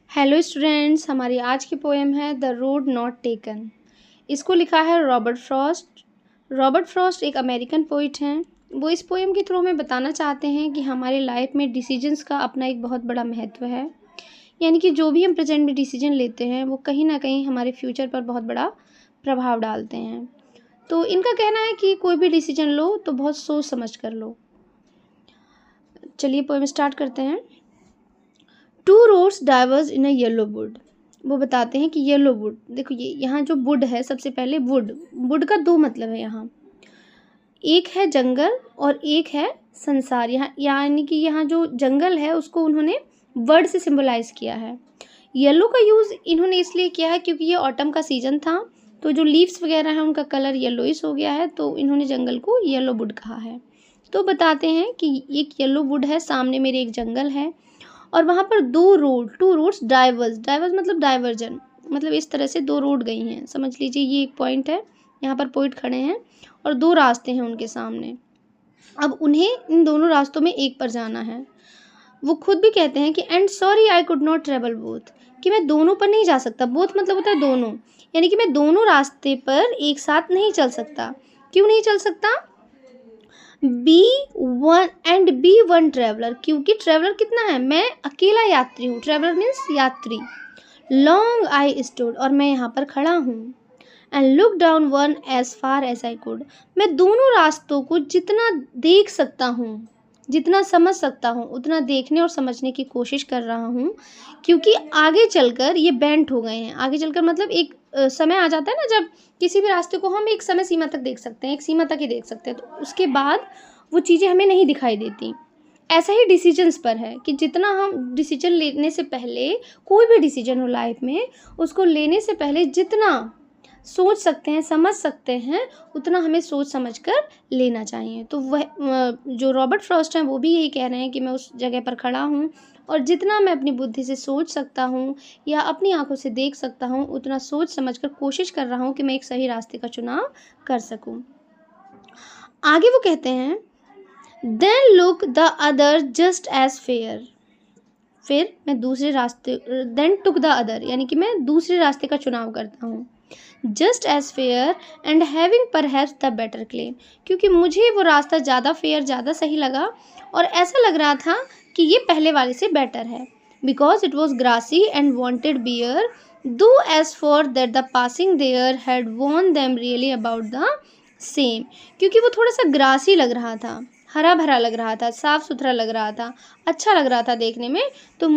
Hello students, हमारी आज की पोएम है द रोड नॉट टेकन। इसको लिखा है रॉबर्ट फ्रॉस्ट। रॉबर्ट फ्रॉस्ट एक अमेरिकन पोइट हैं। वो इस पोएम के थ्रू हमें बताना चाहते हैं कि हमारे लाइफ में डिसीजंस का अपना एक बहुत बड़ा महत्व है। यानी कि जो भी हम प्रेजेंट में डिसीजन लेते हैं वो कहीं ना कहीं हमारे फ्यूचर पर बहुत बड़ा प्रभाव डालते हैं। तो इनका कहना है कि कोई भी डिसीजन लो तो बहुत सोच समझ कर लो। चलिए पोएम स्टार्ट करते हैं। To roads diverse in a yellow would. वो बताते हैं कि येलो वुड, देखो ये यहाँ जो वुड है, सबसे पहले वुड, वुड का दो मतलब है यहाँ। एक है जंगल और एक है संसार। यहाँ यानी कि यहाँ जो जंगल है उसको उन्होंने वर्ड से सिंबलाइज किया है। येलो का यूज़ इन्होंने इसलिए किया है क्योंकि ये ऑटम का सीजन था, तो जो लीव्स वगैरह है उनका कलर येलोइश हो गया है, तो इन्होंने जंगल को येलो वुड कहा है। तो बताते हैं कि एक येलो वुड है, सामने मेरे एक जंगल है और वहाँ पर दो road, two roads diverged, diverged मतलब डाइवर्जन, मतलब इस तरह से दो रोड गई हैं। समझ लीजिए ये एक पॉइंट है, यहाँ पर पोइट खड़े हैं और दो रास्ते हैं उनके सामने। अब उन्हें इन दोनों रास्तों में एक पर जाना है। वो खुद भी कहते हैं कि and sorry I could not travel both, कि मैं दोनों पर नहीं जा सकता। बोथ मतलब होता है दोनों, यानी कि मैं दोनों रास्ते पर एक साथ नहीं चल सकता। क्यों नहीं चल सकता? बी वन ट्रेवलर, क्योंकि ट्रेवलर कितना है, मैं अकेला यात्री हूँ। ट्रेवलर मीन्स यात्री। लॉन्ग आई स्टूड, और मैं यहाँ पर खड़ा हूँ। And look down one as far as I could, मैं दोनों रास्तों को जितना देख सकता हूँ, जितना समझ सकता हूँ, उतना देखने और समझने की कोशिश कर रहा हूँ। क्योंकि आगे चलकर ये बेंट हो गए हैं। आगे चलकर मतलब एक समय आ जाता है ना, जब किसी भी रास्ते को हम एक समय सीमा तक देख सकते हैं, एक सीमा तक ही देख सकते हैं, तो उसके बाद वो चीज़ें हमें नहीं दिखाई देती। ऐसा ही डिसीजंस पर है कि जितना हम डिसीजन लेने से पहले, कोई भी डिसीजन हो लाइफ में, उसको लेने से पहले जितना सोच सकते हैं, समझ सकते हैं, उतना हमें सोच समझकर लेना चाहिए। तो वह जो रॉबर्ट फ्रॉस्ट हैं वो भी यही कह रहे हैं कि मैं उस जगह पर खड़ा हूँ और जितना मैं अपनी बुद्धि से सोच सकता हूँ या अपनी आंखों से देख सकता हूँ, उतना सोच समझकर कोशिश कर रहा हूँ कि मैं एक सही रास्ते का चुनाव कर सकूँ। आगे वो कहते हैं then look the other just as fair, फिर मैं दूसरे रास्ते, देन टुक द अदर यानी कि मैं दूसरे रास्ते का चुनाव करता हूँ। Just as fair and having perhaps the better claim, क्योंकि मुझे वो रास्ता ज़्यादा फेयर, ज़्यादा सही लगा और ऐसा लग रहा था कि ये पहले वाले से बेटर है। Because it was grassy and wanted wear, though as for that the passing there had worn them really about the same, क्योंकि वो थोड़ा सा ग्रासी लग रहा था, हरा भरा लग रहा था, साफ़ सुथरा लग रहा था, अच्छा लग रहा था देखने में। तो